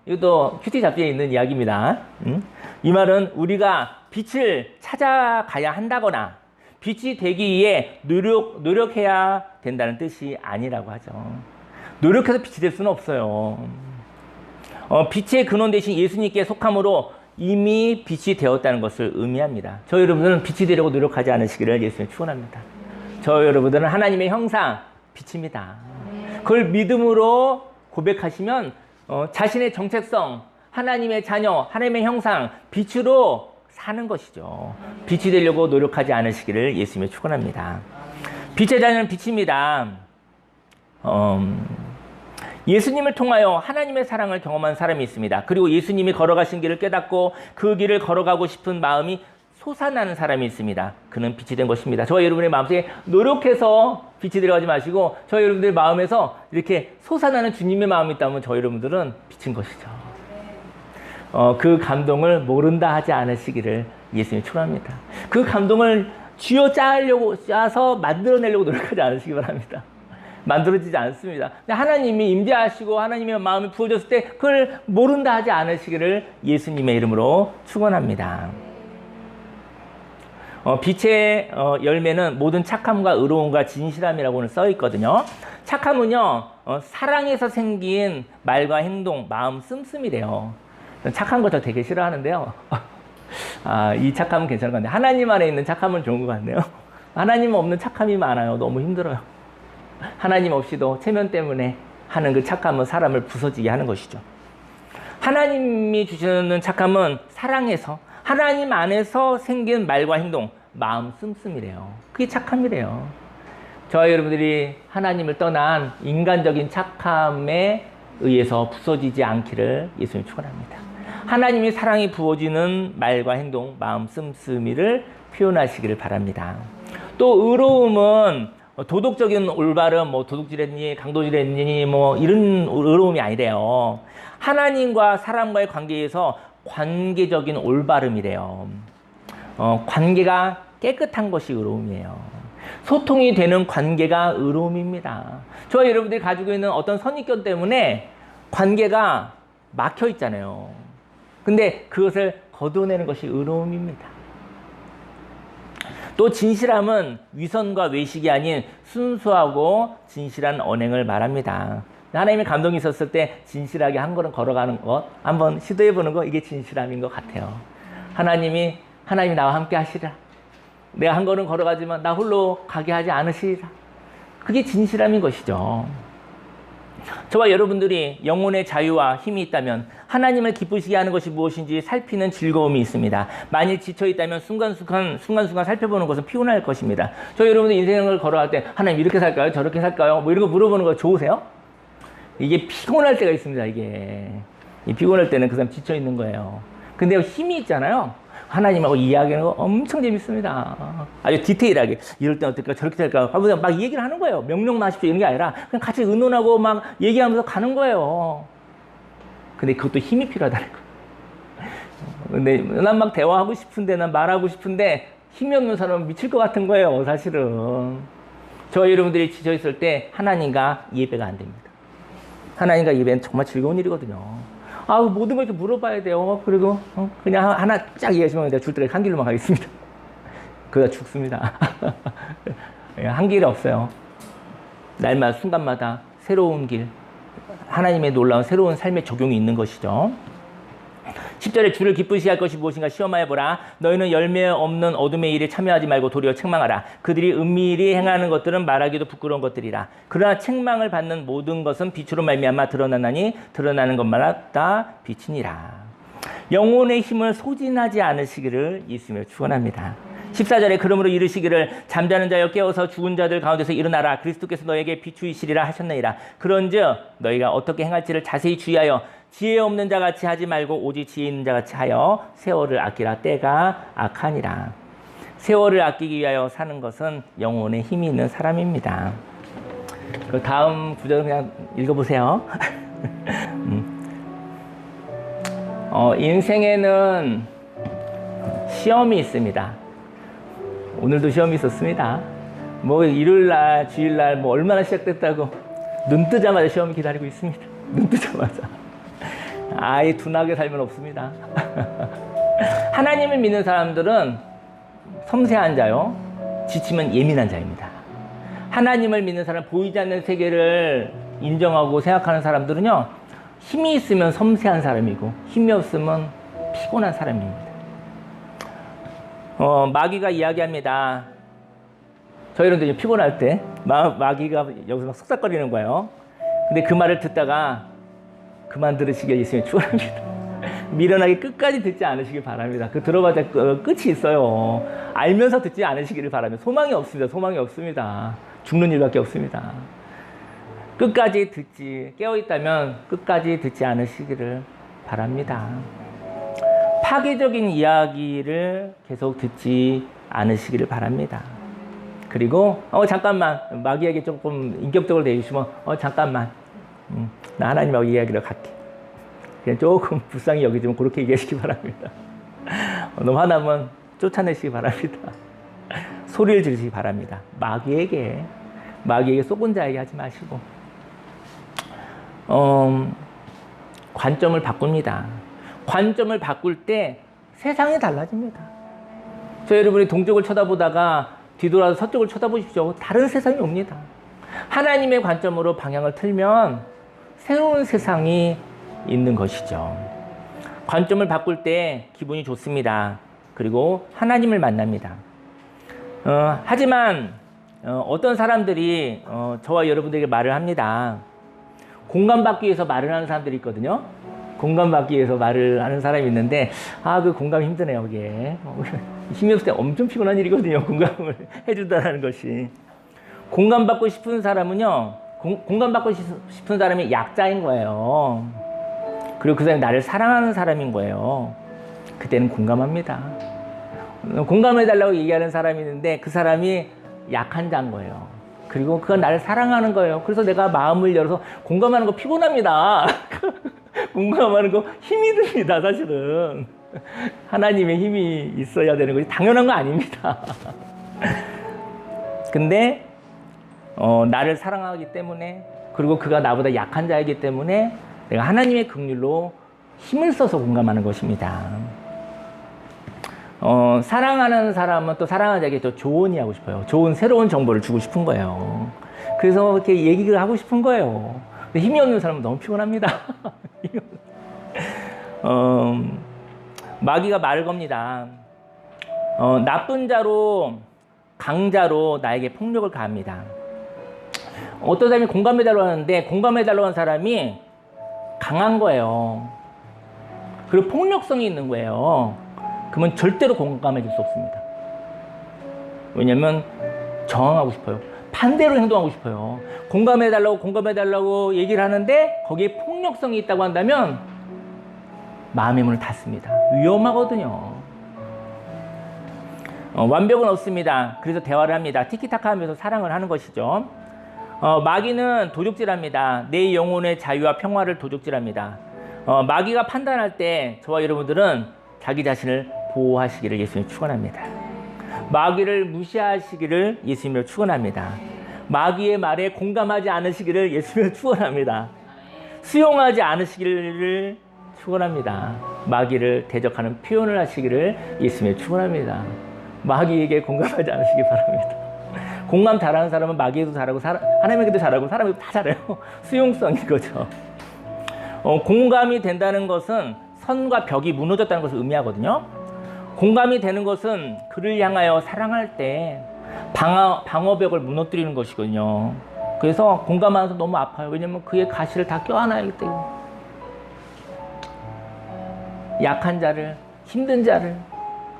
이것도 큐티 잡지에 있는 이야기입니다. 이 말은 우리가 빛을 찾아가야 한다거나 빛이 되기 위해 노력해야 된다는 뜻이 아니라고 하죠. 노력해서 빛이 될 수는 없어요. 빛의 근원 대신 예수님께 속함으로 이미 빛이 되었다는 것을 의미합니다. 저희 여러분들은 빛이 되려고 노력하지 않으시기를 예수님 축원합니다. 저희 여러분들은 하나님의 형상 빛입니다. 그걸 믿음으로 고백하시면 자신의 정체성, 하나님의 자녀, 하나님의 형상, 빛으로 사는 것이죠. 빛이 되려고 노력하지 않으시기를 예수님이 축원합니다. 빛의 자녀는 빛입니다. 예수님을 통하여 하나님의 사랑을 경험한 사람이 있습니다. 그리고 예수님이 걸어가신 길을 깨닫고 그 길을 걸어가고 싶은 마음이 솟아나는 사람이 있습니다. 그는 빛이 된 것입니다. 저와 여러분의 마음속에 노력해서 빛이 들어가지 마시고 저희 여러분들의 마음에서 이렇게 솟아나는 주님의 마음이 있다면 저희 여러분들은 빛인 것이죠. 그 감동을 모른다 하지 않으시기를 예수님이 축원합니다. 그 감동을 짜서 만들어내려고 노력하지 않으시기 바랍니다. 만들어지지 않습니다. 근데 하나님이 임재하시고 하나님의 마음이 부어졌을 때 그걸 모른다 하지 않으시기를 예수님의 이름으로 축원합니다. 빛의 열매는 모든 착함과 의로움과 진실함이라고는 써 있거든요. 착함은요, 사랑에서 생긴 말과 행동, 마음 씀씀이래요. 착한 거 저 되게 싫어하는데요. 이 착함은 괜찮은 것 같네요. 하나님 안에 있는 착함은 좋은 것 같네요. 하나님 없는 착함이 많아요. 너무 힘들어요. 하나님 없이도 체면 때문에 하는 그 착함은 사람을 부서지게 하는 것이죠. 하나님이 주시는 착함은 사랑에서, 하나님 안에서 생긴 말과 행동, 마음 씀씀이래요. 그게 착함이래요. 저와 여러분들이 하나님을 떠난 인간적인 착함에 의해서 부서지지 않기를 예수님 축원합니다. 하나님이 사랑이 부어지는 말과 행동, 마음 씀씀이를 표현하시기를 바랍니다. 또 의로움은 도덕적인 올바름, 도둑질했니, 강도질했니, 이런 의로움이 아니래요. 하나님과 사람과의 관계에서 관계적인 올바름이래요. 관계가 깨끗한 것이 의로움이에요. 소통이 되는 관계가 의로움입니다. 저와 여러분들이 가지고 있는 어떤 선입견 때문에 관계가 막혀 있잖아요. 근데 그것을 거둬내는 것이 의로움입니다. 또 진실함은 위선과 외식이 아닌 순수하고 진실한 언행을 말합니다. 하나님의 감동이 있었을 때 진실하게 한 걸음 걸어가는 것, 한번 시도해보는 거, 이게 진실함인 것 같아요. 하나님이 나와 함께 하시라. 내가 한 걸음 걸어가지만 나 홀로 가게 하지 않으시리라. 그게 진실함인 것이죠. 저와 여러분들이 영혼의 자유와 힘이 있다면 하나님을 기쁘시게 하는 것이 무엇인지 살피는 즐거움이 있습니다. 만일 지쳐있다면 순간순간 살펴보는 것은 피곤할 것입니다. 저 여러분들 인생을 걸어갈 때 하나님 이렇게 살까요? 저렇게 살까요? 이런 거 물어보는 거 좋으세요? 이게 피곤할 때가 있습니다. 이게 피곤할 때는 그 사람 지쳐있는 거예요. 근데 힘이 있잖아요. 하나님하고 이야기하는 거 엄청 재밌습니다. 아주 디테일하게 이럴 땐 어떨까 저렇게 될까 막 얘기를 하는 거예요. 명령만 하십시오 이런 게 아니라 그냥 같이 의논하고 막 얘기하면서 가는 거예요. 근데 그것도 힘이 필요하다는 거예요. 근데 난 막 대화하고 싶은데 난 말하고 싶은데 힘이 없는 사람은 미칠 것 같은 거예요. 사실은 저와 여러분들이 지쳐있을 때 하나님과 예배가 안 됩니다. 하나님과 예배는 정말 즐거운 일이거든요. 모든 걸 이렇게 물어봐야 돼요. 그리고 그냥 하나 쫙 얘기하시면 내가 줄 때까지 한 길로만 가겠습니다. 그러다 죽습니다. 한 길이 없어요. 날마다 순간마다 새로운 길, 하나님의 놀라운 새로운 삶의 적용이 있는 것이죠. 10절에 주를 기쁘시게 할 것이 무엇인가 시험하여보라. 너희는 열매 없는 어둠의 일에 참여하지 말고 도리어 책망하라. 그들이 은밀히 행하는 것들은 말하기도 부끄러운 것들이라. 그러나 책망을 받는 모든 것은 빛으로 말미암아 드러나나니 드러나는 것마다 빛이니라. 영혼의 힘을 소진하지 않으시기를 예수님을 축원합니다. 14절에 그러므로 이르시기를 잠자는 자여 깨어서 죽은 자들 가운데서 일어나라. 그리스도께서 너에게 비추이시리라 하셨느니라. 그런즉 너희가 어떻게 행할지를 자세히 주의하여 지혜 없는 자같이 하지 말고 오직 지혜 있는 자같이 하여 세월을 아끼라. 때가 악하니라. 세월을 아끼기 위하여 사는 것은 영혼에 힘이 있는 사람입니다. 그 다음 구절 그냥 읽어보세요. 인생에는 시험이 있습니다. 오늘도 시험이 있었습니다. 일요일날, 주일날 얼마나 시작됐다고 눈 뜨자마자 시험이 기다리고 있습니다. 눈 뜨자마자. 아예 둔하게 살면 없습니다. 하나님을 믿는 사람들은 섬세한 자요. 지치면 예민한 자입니다. 하나님을 믿는 사람, 보이지 않는 세계를 인정하고 생각하는 사람들은요. 힘이 있으면 섬세한 사람이고 힘이 없으면 피곤한 사람입니다. 마귀가 이야기합니다. 저희는 피곤할 때 마귀가 여기서 막 속삭거리는 거예요. 근데 그 말을 듣다가 그만 들으시길 예수님 축원합니다. 미련하게 끝까지 듣지 않으시길 바랍니다. 들어봐야 끝이 있어요. 알면서 듣지 않으시기를 바랍니다. 소망이 없습니다. 소망이 없습니다. 죽는 일밖에 없습니다. 끝까지 깨어있다면 끝까지 듣지 않으시기를 바랍니다. 파괴적인 이야기를 계속 듣지 않으시기를 바랍니다. 그리고 잠깐만 마귀에게 조금 인격적으로 대해주시면 잠깐만 나 하나님하고 이야기를 갈게. 그냥 조금 불쌍히 여기지만 그렇게 얘기하시기 바랍니다. 너무 화나면 쫓아내시기 바랍니다. 소리를 지르시기 바랍니다. 마귀에게 속은 자에게 하지 마시고, 관점을 바꿉니다. 관점을 바꿀 때 세상이 달라집니다. 여러분이 동쪽을 쳐다보다가 뒤돌아서 서쪽을 쳐다보십시오. 다른 세상이 옵니다. 하나님의 관점으로 방향을 틀면 새로운 세상이 있는 것이죠. 관점을 바꿀 때 기분이 좋습니다. 그리고 하나님을 만납니다. 하지만 어떤 사람들이 저와 여러분들에게 말을 합니다. 공감받기 위해서 말을 하는 사람들이 있거든요. 공감받기 위해서 말을 하는 사람이 있는데, 그 공감이 힘드네요, 그게. 힘이 없을 때 엄청 피곤한 일이거든요, 공감을 해준다는 것이. 공감받고 싶은 사람은요, 공감받고 싶은 사람이 약자인 거예요. 그리고 그 사람이 나를 사랑하는 사람인 거예요. 그때는 공감합니다. 공감해달라고 얘기하는 사람이 있는데 그 사람이 약한 자인 거예요. 그리고 그건 나를 사랑하는 거예요. 그래서 내가 마음을 열어서 공감하는 거 피곤합니다. 공감하는 거 힘이 듭니다, 사실은. 하나님의 힘이 있어야 되는 것이 당연한 거 아닙니다. 근데 나를 사랑하기 때문에, 그리고 그가 나보다 약한 자이기 때문에 내가 하나님의 긍휼로 힘을 써서 공감하는 것입니다. 사랑하는 사람은 또 사랑하는 자에게 또 조언이 하고 싶어요. 좋은 새로운 정보를 주고 싶은 거예요. 그래서 이렇게 얘기를 하고 싶은 거예요. 근데 힘이 없는 사람은 너무 피곤합니다. 마귀가 말을 겁니다. 나쁜 자로, 강자로 나에게 폭력을 가합니다. 어떤 사람이 공감해달라고 하는데 공감해달라고 하는 사람이 강한 거예요. 그리고 폭력성이 있는 거예요. 그러면 절대로 공감해 줄 수 없습니다. 왜냐면 저항하고 싶어요. 반대로 행동하고 싶어요. 공감해달라고 얘기를 하는데 거기에 폭력성이 있다고 한다면 마음의 문을 닫습니다. 위험하거든요. 완벽은 없습니다. 그래서 대화를 합니다. 티키타카 하면서 사랑을 하는 것이죠. 마귀는 도적질합니다. 내 영혼의 자유와 평화를 도적질합니다. 마귀가 판단할 때 저와 여러분들은 자기 자신을 보호하시기를 예수님 축원합니다. 마귀를 무시하시기를 예수님을 축원합니다. 마귀의 말에 공감하지 않으시기를 예수님을 축원합니다. 수용하지 않으시기를 축원합니다. 마귀를 대적하는 표현을 하시기를 예수님을 축원합니다. 마귀에게 공감하지 않으시기 바랍니다. 공감 잘하는 사람은 마귀에도 잘하고 하나님에게도 잘하고 사람에게도 다 잘해요. 수용성인 거죠. 공감이 된다는 것은 선과 벽이 무너졌다는 것을 의미하거든요. 공감이 되는 것은 그를 향하여 사랑할 때 방어벽을 무너뜨리는 것이거든요. 그래서 공감하면서 너무 아파요. 왜냐면 그의 가시를 다 껴안아야 때문에. 약한 자를, 힘든 자를,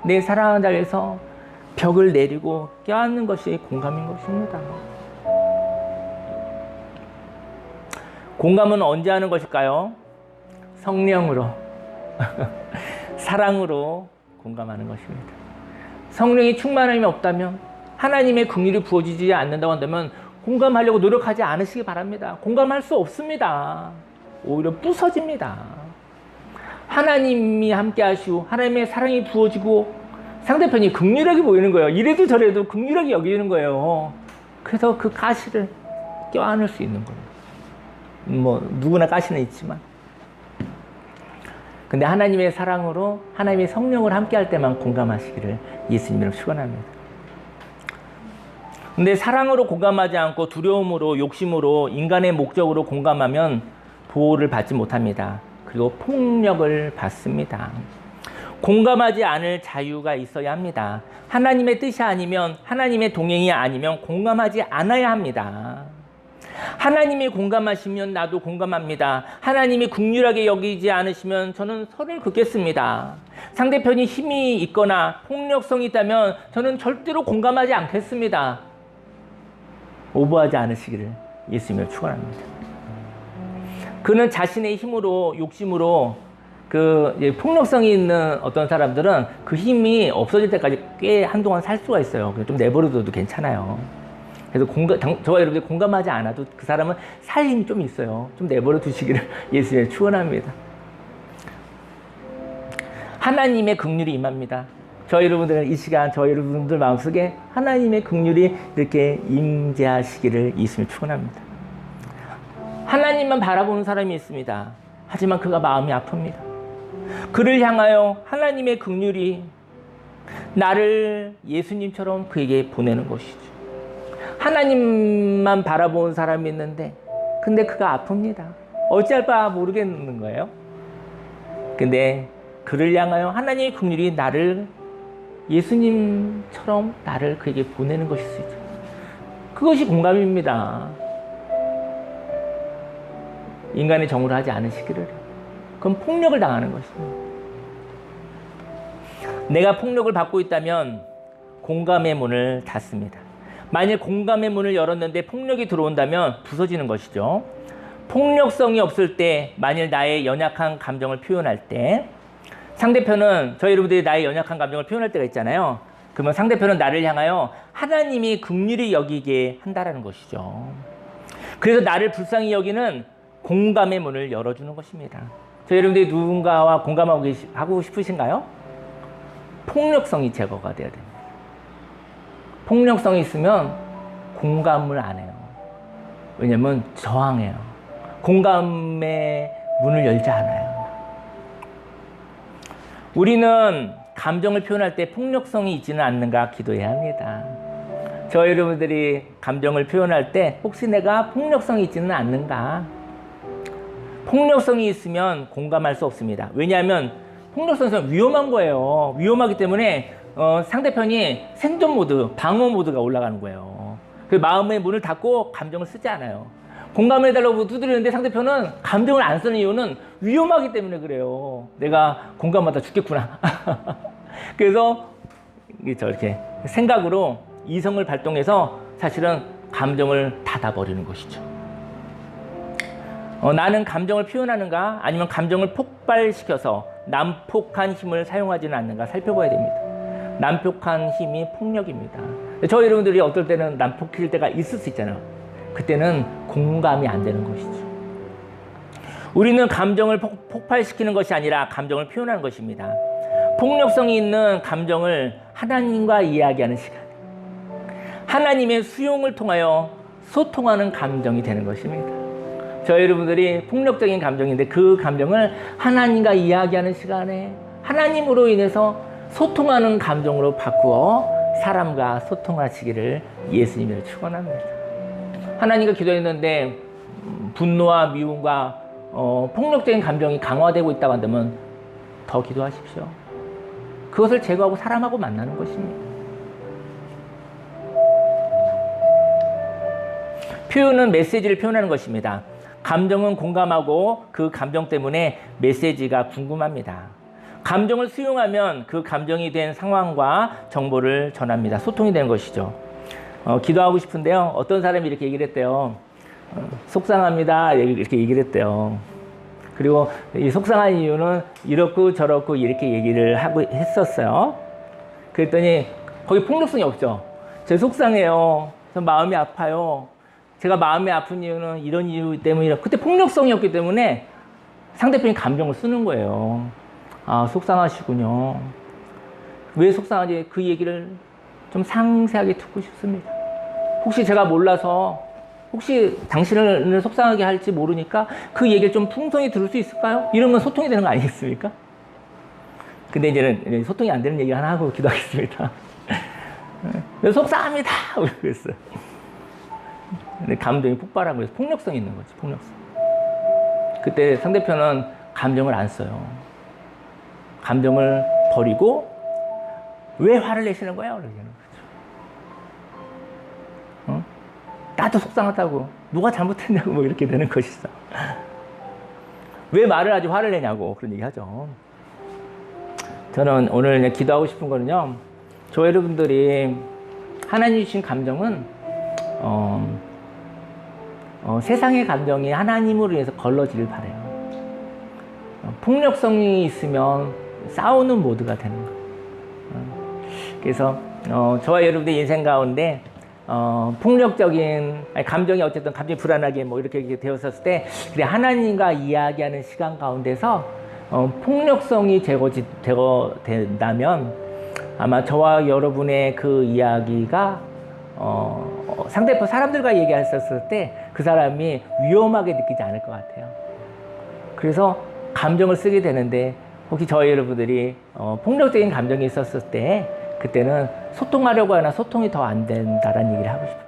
내 사랑하는 자에서 벽을 내리고 껴안는 것이 공감인 것입니다. 공감은 언제 하는 것일까요? 성령으로 사랑으로 공감하는 것입니다. 성령이 충만함이 없다면, 하나님의 긍휼이 부어지지 않는다고 한다면 공감하려고 노력하지 않으시기 바랍니다. 공감할 수 없습니다. 오히려 부서집니다. 하나님이 함께 하시고 하나님의 사랑이 부어지고 상대편이 긍휼하게 보이는 거예요. 이래도 저래도 긍휼하게 여기는 거예요. 그래서 그 가시를 껴안을 수 있는 거예요. 뭐 누구나 가시는 있지만, 근데 하나님의 사랑으로 하나님의 성령을 함께 할 때만 공감하시기를 예수님으로 축원합니다. 근데 사랑으로 공감하지 않고 두려움으로, 욕심으로, 인간의 목적으로 공감하면 보호를 받지 못합니다. 그리고 폭력을 받습니다. 공감하지 않을 자유가 있어야 합니다. 하나님의 뜻이 아니면, 하나님의 동행이 아니면 공감하지 않아야 합니다. 하나님이 공감하시면 나도 공감합니다. 하나님이 긍휼하게 여기지 않으시면 저는 선을 긋겠습니다. 상대편이 힘이 있거나 폭력성이 있다면 저는 절대로 공감하지 않겠습니다. 오버하지 않으시기를 예수님을 축원합니다. 그는 자신의 힘으로, 욕심으로 폭력성이 있는 어떤 사람들은 그 힘이 없어질 때까지 꽤 한동안 살 수가 있어요. 좀 내버려둬도 괜찮아요. 그래서 저와 여러분들이 공감하지 않아도 그 사람은 살 힘이 좀 있어요. 좀 내버려 두시기를 예수님을 축원합니다. 하나님의 긍휼이 임합니다. 저희 여러분들은 이 시간 저희 여러분들 마음속에 하나님의 긍휼이 이렇게 임재하시기를 예수님을 축원합니다. 하나님만 바라보는 사람이 있습니다. 하지만 그가 마음이 아픕니다. 그를 향하여 하나님의 긍휼이 나를 예수님처럼 그에게 보내는 것이죠. 하나님만 바라보는 사람이 있는데 근데 그가 아픕니다. 어찌할 바 모르겠는 거예요. 근데 그를 향하여 하나님의 긍휼이 나를 예수님처럼 나를 그에게 보내는 것일 수 있죠. 그것이 공감입니다. 인간의 정으로 하지 않으시기를. 그건 폭력을 당하는 것입니다. 내가 폭력을 받고 있다면 공감의 문을 닫습니다. 만일 공감의 문을 열었는데 폭력이 들어온다면 부서지는 것이죠. 폭력성이 없을 때, 만일 나의 연약한 감정을 표현할 때, 상대편은, 저희 여러분들이 나의 연약한 감정을 표현할 때가 있잖아요. 그러면 상대편은 나를 향하여 하나님이 긍휼히 여기게 한다라는 것이죠. 그래서 나를 불쌍히 여기는 공감의 문을 열어주는 것입니다. 저희 여러분들이 누군가와 공감하고 싶으신가요? 폭력성이 제거가 돼야 됩니다. 폭력성이 있으면 공감을 안 해요. 왜냐면 저항해요. 공감의 문을 열지 않아요. 우리는 감정을 표현할 때 폭력성이 있지는 않는가 기도해야 합니다. 저희 여러분들이 감정을 표현할 때 혹시 내가 폭력성이 있지는 않는가? 폭력성이 있으면 공감할 수 없습니다. 왜냐하면 폭력성이 있으면 위험한 거예요. 위험하기 때문에 상대편이 생존 모드, 방어 모드가 올라가는 거예요. 그 마음의 문을 닫고 감정을 쓰지 않아요. 공감해달라고 두드리는데 상대편은 감정을 안 쓰는 이유는 위험하기 때문에 그래요. 내가 공감하다 죽겠구나. 그래서 저렇게 생각으로 이성을 발동해서 사실은 감정을 닫아버리는 것이죠. 나는 감정을 표현하는가 아니면 감정을 폭발시켜서 난폭한 힘을 사용하지는 않는가 살펴봐야 됩니다. 난폭한 힘이 폭력입니다. 저희 여러분들이 어떨 때는 난폭해질 때가 있을 수 있잖아요. 그때는 공감이 안 되는 것이죠. 우리는 감정을 폭발시키는 것이 아니라 감정을 표현하는 것입니다. 폭력성이 있는 감정을 하나님과 이야기하는 시간, 하나님의 수용을 통하여 소통하는 감정이 되는 것입니다. 저희 여러분들이 폭력적인 감정인데 그 감정을 하나님과 이야기하는 시간에 하나님으로 인해서 소통하는 감정으로 바꾸어 사람과 소통하시기를 예수님을 축원합니다. 하나님과 기도했는데 분노와 미움과 폭력적인 감정이 강화되고 있다고 한다면 더 기도하십시오. 그것을 제거하고 사람하고 만나는 것입니다. 표현은 메시지를 표현하는 것입니다. 감정은 공감하고 그 감정 때문에 메시지가 궁금합니다. 감정을 수용하면 그 감정이 된 상황과 정보를 전합니다. 소통이 되는 것이죠. 기도하고 싶은데요. 어떤 사람이 이렇게 얘기를 했대요. 속상합니다. 이렇게 얘기를 했대요. 그리고 이 속상한 이유는 이렇고 저렇고 이렇게 얘기를 하고 했었어요. 그랬더니 거기 폭력성이 없죠. 제가 속상해요. 저 마음이 아파요. 제가 마음이 아픈 이유는 이런 이유 때문이라. 그때 폭력성이 없기 때문에 상대편이 감정을 쓰는 거예요. 아, 속상하시군요. 왜 속상한지 그 얘기를 좀 상세하게 듣고 싶습니다. 혹시 제가 몰라서 혹시 당신을 속상하게 할지 모르니까 그 얘기를 좀 풍성히 들을 수 있을까요? 이러면 소통이 되는 거 아니겠습니까? 근데 이제는 소통이 안 되는 얘기 하나 하고 기도하겠습니다. 속상합니다. 그랬어요. 근데 감정이 폭발한 거예요. 폭력성이 있는 거지, 폭력성. 그때 상대편은 감정을 안 써요. 감정을 버리고 왜 화를 내시는 거야? 그러는 거죠. 나도 속상하다고. 누가 잘못했냐고 뭐 이렇게 되는 것이죠. 왜 말을 하지 화를 내냐고 그런 얘기 하죠. 저는 오늘 그냥 기도하고 싶은 거는요. 저 여러분들이 하나님 주신 감정은 세상의 감정이 하나님으로 인해서 걸러지길 바라요. 폭력성이 있으면 싸우는 모드가 되는 거예요. 그래서 저와 여러분들 인생 가운데 폭력적인 감정이 어쨌든 감정이 불안하게 뭐 이렇게 되었을 때 그래 하나님과 이야기하는 시간 가운데서 폭력성이 제거된다면 아마 저와 여러분의 그 이야기가 상대편 사람들과 얘기했었을 때 그 사람이 위험하게 느끼지 않을 것 같아요. 그래서 감정을 쓰게 되는데 혹시 저희 여러분들이 폭력적인 감정이 있었을 때 그때는 소통하려고 하나 소통이 더 안 된다라는 얘기를 하고 싶어요.